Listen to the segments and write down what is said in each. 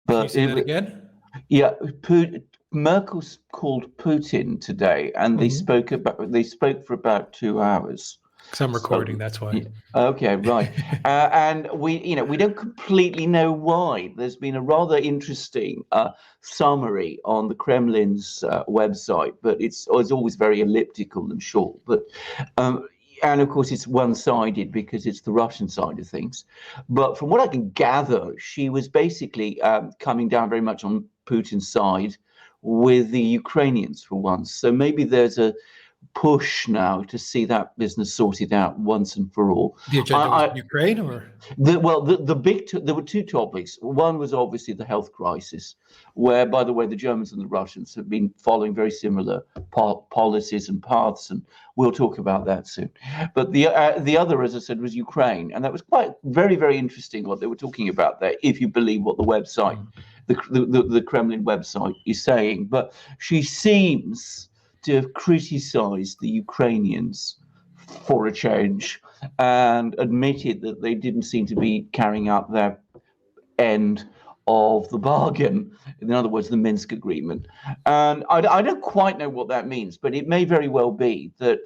Can you But say that again? yeah, Merkel's called Putin today, and they spoke for about 2 hours. Because I'm recording, So, that's why. yeah, okay, right. And we don't completely know why. There's been a rather interesting summary on the Kremlin's website, but it's always very elliptical and short. But um, and of course, it's one-sided because it's the Russian side of things. But from what I can gather, she was basically coming down very much on Putin's side with the Ukrainians for once. So maybe there's a push now to see that business sorted out once and for all. The agenda was Ukraine, or There were two topics. One was obviously the health crisis, where, by the way, the Germans and the Russians have been following very similar policies and paths, and we'll talk about that soon. But the other, as I said, was Ukraine, and that was quite very, very interesting what they were talking about there, if you believe what the website, the Kremlin website is saying. But she seems to have criticized the Ukrainians for a change and admitted that they didn't seem to be carrying out their end of the bargain. In other words, the Minsk agreement. And I don't quite know what that means, but it may very well be that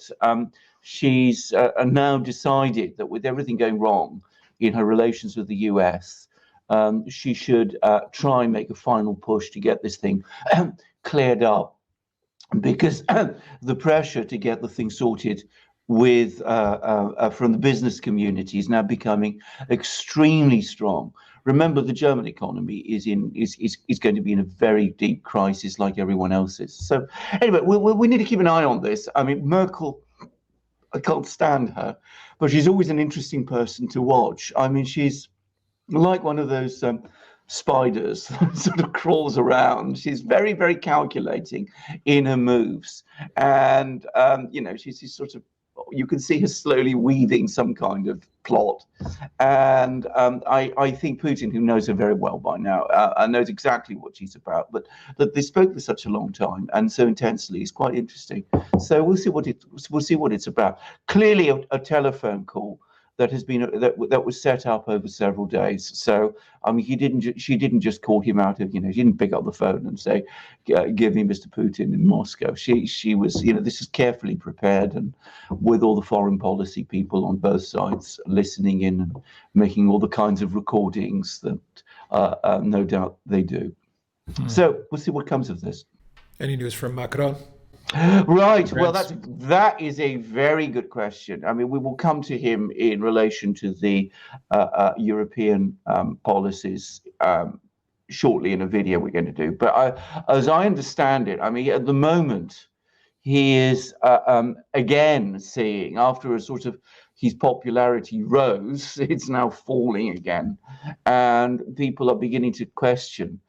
she's now decided that with everything going wrong in her relations with the US, she should try and make a final push to get this thing cleared up, because the pressure to get the thing sorted with from the business community is now becoming extremely strong. Remember, the German economy is going to be in a very deep crisis, like everyone else's. So anyway, we need to keep an eye on this. I mean, Merkel, I can't stand her, but she's always an interesting person to watch. I mean, she's like one of those spiders sort of crawls around. She's very, very calculating in her moves, and she's sort of, you can see her slowly weaving some kind of plot. And I think Putin, who knows her very well by now, knows exactly what she's about. But that they spoke for such a long time and so intensely is quite interesting. So we'll see what it's about. Clearly, a telephone call that has been that was set up over several days. So I mean, she didn't just call him out of, she didn't pick up the phone and say, "Give me Mr. Putin in Moscow." She was, this is carefully prepared, and with all the foreign policy people on both sides listening in and making all the kinds of recordings that no doubt they do. So we'll see what comes of this. Any news from Macron? Right. Well, that is a very good question. I mean, we will come to him in relation to the European policies shortly in a video we're going to do. But as I understand it, I mean, at the moment, he is again seeing, after a sort of, his popularity rose, it's now falling again, and people are beginning to question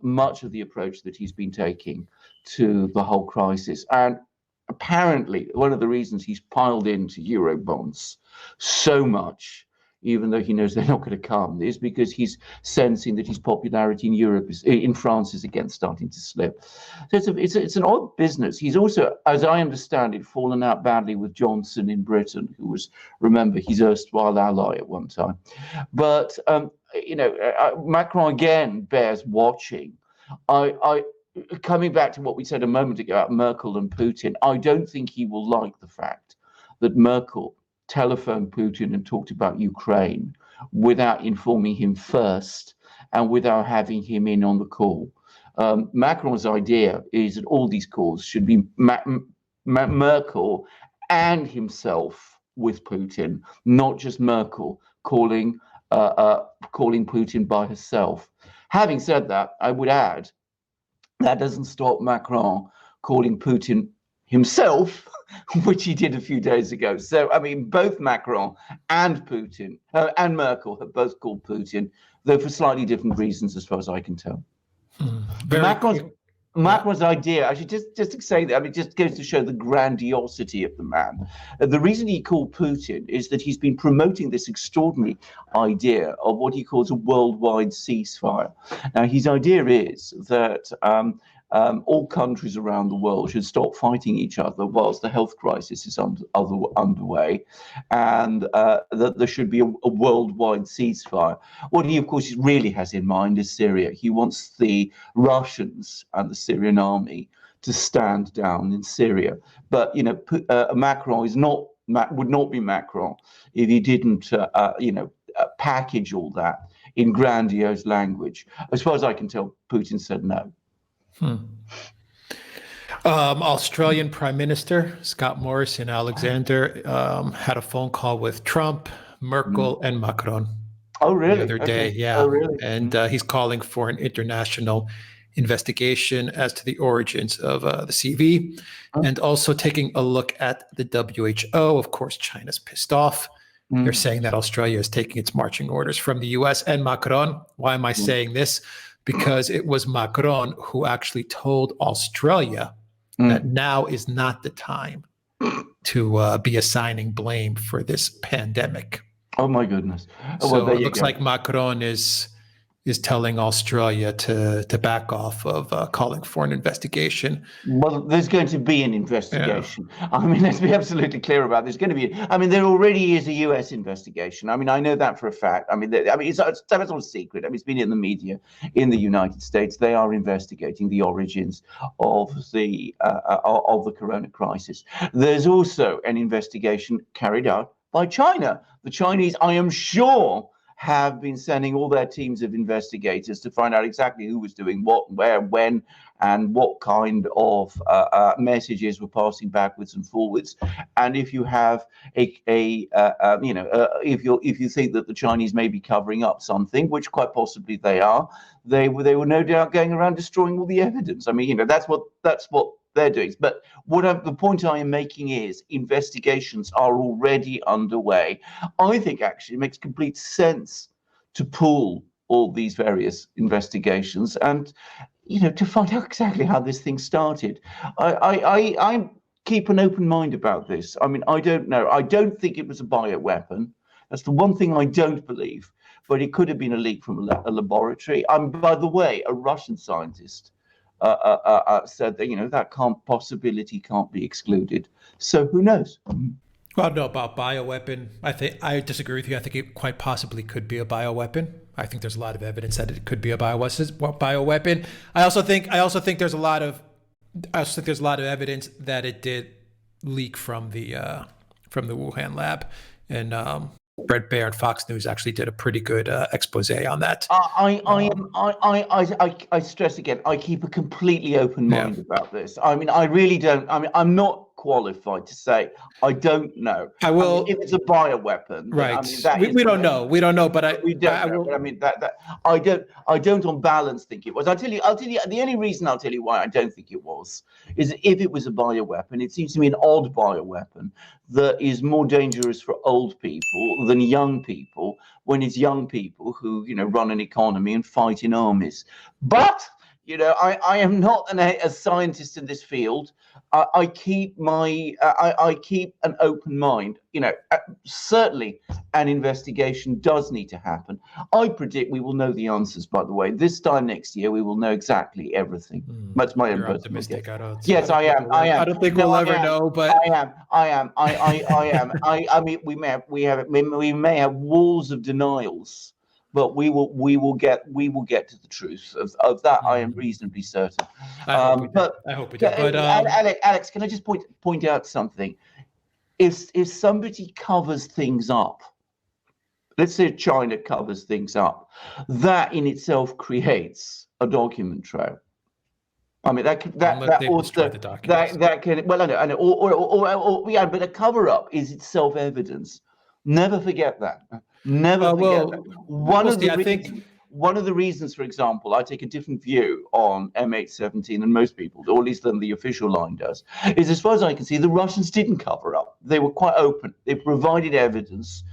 much of the approach that he's been taking to the whole crisis. And apparently, one of the reasons he's piled into Euro bonds so much, even though he knows they're not going to come, is because he's sensing that his popularity in France is again starting to slip. So it's an odd business. He's also, as I understand it, fallen out badly with Johnson in Britain, who was, remember, his erstwhile ally at one time. But Macron again bears watching. Coming back to what we said a moment ago about Merkel and Putin, I don't think he will like the fact that Merkel telephoned Putin and talked about Ukraine without informing him first and without having him in on the call. Macron's idea is that all these calls should be Merkel and himself with Putin, not just Merkel calling Putin by herself. Having said that, I would add, that doesn't stop Macron calling Putin himself, which he did a few days ago. So, I mean, both Macron and Putin and Merkel have both called Putin, though for slightly different reasons, as far as I can tell. Macron's idea, I should just to say that, I mean, just goes to show the grandiosity of the man. The reason he called Putin is that he's been promoting this extraordinary idea of what he calls a worldwide ceasefire. Now, his idea is that all countries around the world should stop fighting each other whilst the health crisis is underway, and that there should be a worldwide ceasefire. What he, of course, really has in mind is Syria. He wants the Russians and the Syrian army to stand down in Syria. But, Macron would not be Macron if he didn't, package all that in grandiose language. As far as I can tell, Putin said no. Australian Prime Minister Scott Morrison Alexander had a phone call with Trump, Merkel, and Macron. Oh, really? The other day, yeah. Oh, really? And he's calling for an international investigation as to the origins of the CV, and also taking a look at the WHO. Of course, China's pissed off. They're saying that Australia is taking its marching orders from the US and Macron. Why am I saying this? Because it was Macron who actually told Australia that now is not the time to be assigning blame for this pandemic. Oh, my goodness. So it looks like Macron is telling Australia to back off of calling for an investigation. Well, there's going to be an investigation. Yeah. I mean, let's be absolutely clear about this. There's going to be. I mean, there already is a U.S. investigation. I mean, I know that for a fact. I mean, it's not a secret. I mean, it's been in the media in the United States. They are investigating the origins of the corona crisis. There's also an investigation carried out by China. The Chinese, I am sure, have been sending all their teams of investigators to find out exactly who was doing what, where, when, and what kind of messages were passing backwards and forwards. And if you have if you think that the Chinese may be covering up something, which quite possibly they are, they were no doubt going around destroying all the evidence. I mean, that's what they're doing. But the point I am making is investigations are already underway. I think actually it makes complete sense to pool all these various investigations and, to find out exactly how this thing started. I keep an open mind about this. I mean, I don't know. I don't think it was a bioweapon. That's the one thing I don't believe. But it could have been a leak from a laboratory. By the way, a Russian scientist said that that possibility can't be excluded. So who knows? Well, no, about bioweapon, I disagree with you. I think it quite possibly could be a bioweapon. I think there's a lot of evidence that it could be a bioweapon. I also think there's a lot of evidence that it did leak from the Wuhan lab, and Brett Baer and Fox News actually did a pretty good expose on that. I stress again, I keep a completely open mind about this. I mean, I really don't. I mean, I'm not qualified to say. I don't know. I will. If it's a bioweapon, right? I mean, we don't know. We don't know. But we don't know. But I mean, I don't on balance think it was. I'll tell you. The only reason I'll tell you why I don't think it was is if it was a bioweapon, it seems to me an odd bioweapon that is more dangerous for old people than young people, when it's young people who run an economy and fight in armies. But I am not a scientist in this field. I keep an open mind. Certainly an investigation does need to happen. I predict we will know the answers, by the way. This time next year, we will know exactly everything. That's my own personal guess. Yes, I am. I don't think we'll ever know, but I am. I mean, we may have walls of denials, but we will get to the truth of that. I am reasonably certain. I hope we do. But Alex, can I just point out something? If somebody covers things up, let's say China covers things up, that in itself creates a document trail. I mean, but a cover up is itself evidence. Never forget that. Never forget that. One of the reasons, for example, I take a different view on MH17 than most people, or at least than the official line does, is as far as I can see, the Russians didn't cover up. They were quite open. They provided evidence.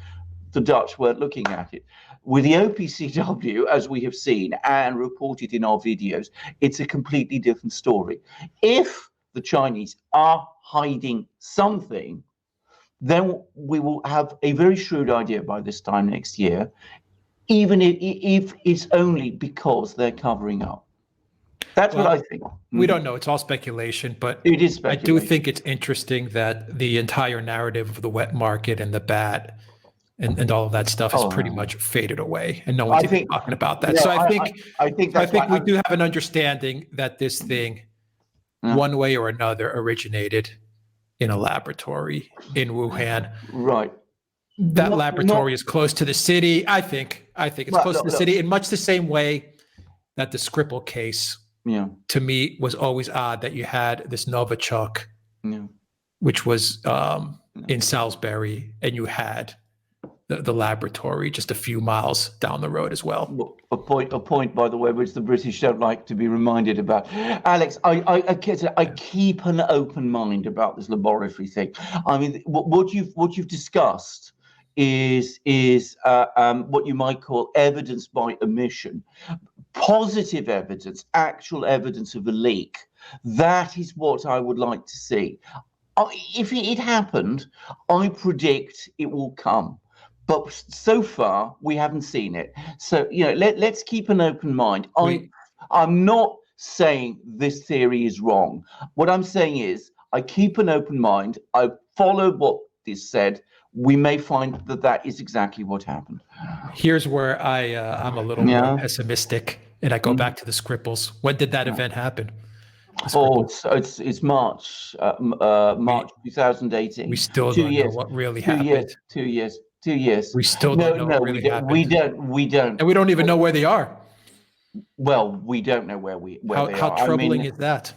The Dutch weren't looking at it. With the OPCW, as we have seen and reported in our videos, it's a completely different story. If the Chinese are hiding something, then we will have a very shrewd idea by this time next year, even if it's only because they're covering up. That's Well, what I think. we don't know. It's all speculation, but It is I do speculation. think it's interesting that the entire narrative of the wet market and the bat and all of that stuff has pretty much faded away, and no one's I even think, talking about that. no, So I think that's I think we why do have an understanding that this thing, one way or another, originated in a laboratory in Wuhan. right. That laboratory is close to the city. I think it's close to the city in much the same way that the Skripal case, to me, was always odd that you had this Novichok, which was in Salisbury, and you had the laboratory just a few miles down the road as well. A point, by the way, which the British don't like to be reminded about. Alex, I keep an open mind about this laboratory thing. I mean, what you've discussed is what you might call evidence by omission, positive evidence, actual evidence of a leak. That is what I would like to see. If it happened, I predict it will come. But so far, we haven't seen it. So, let's keep an open mind. I'm not saying this theory is wrong. What I'm saying is I keep an open mind. I follow what is said. We may find that is exactly what happened. Here's where I'm a little more pessimistic, and I go back to the Skripals. When did that event happen? It's March 2018. We still don't know what really happened. 2 years. 2 years. We still don't know what really happened. We don't. And we don't even know where they are. Well, we don't know where they are. How troubling is that?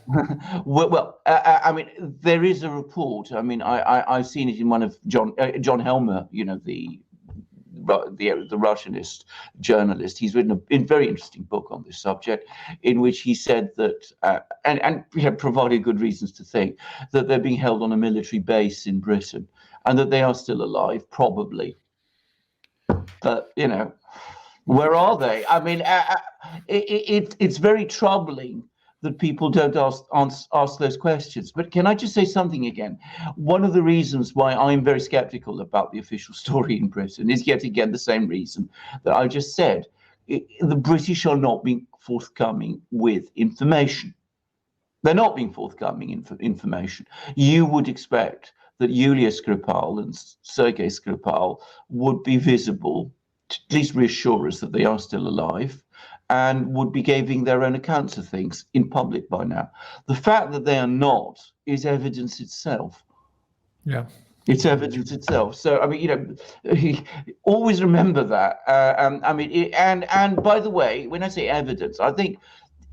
I mean, there is a report. I mean, I've seen it in one of John Helmer, the Russianist journalist. He's written a very interesting book on this subject, in which he said that, and provided good reasons to think that they're being held on a military base in Britain, and that they are still alive, probably. But where are they? I mean, it's very troubling that people don't ask those questions. But can I just say something again? One of the reasons why I'm very skeptical about the official story in Britain is yet again the same reason that I just said. The British are not being forthcoming with information. They're not being forthcoming information. You would expect that Yulia Skripal and Sergei Skripal would be visible, to at least reassure us that they are still alive, and would be giving their own accounts of things in public by now. The fact that they are not is evidence itself. Yeah. It's evidence itself. So, I mean, always remember that. I mean, and by the way, when I say evidence, I think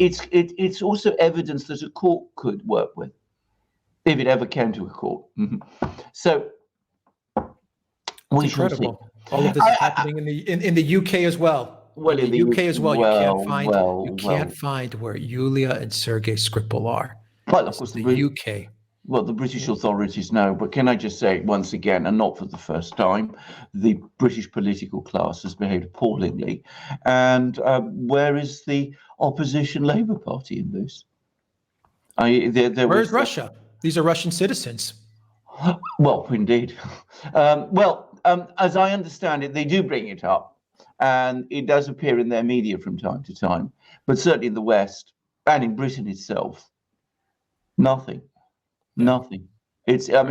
it's also evidence that a court could work with, if it ever came to a court. So, we shall see. All of this is happening in the UK as well. Well, in the UK as well, you can't find where Yulia and Sergei Skripal are. Well, of course, the UK. Well, the British authorities know, but can I just say once again, and not for the first time, the British political class has behaved appallingly. And where is the opposition Labour Party in this? Where's Russia? These are Russian citizens. Well, indeed. As I understand it, they do bring it up, and it does appear in their media from time to time. But certainly in the West and in Britain itself, nothing. Nothing. It's not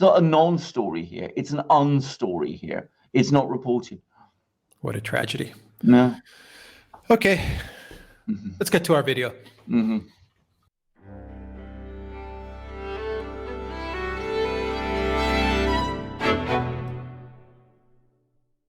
a non-story here. It's an un-story here. It's not reported. What a tragedy. No. Okay. Let's get to our video. Mm-hmm.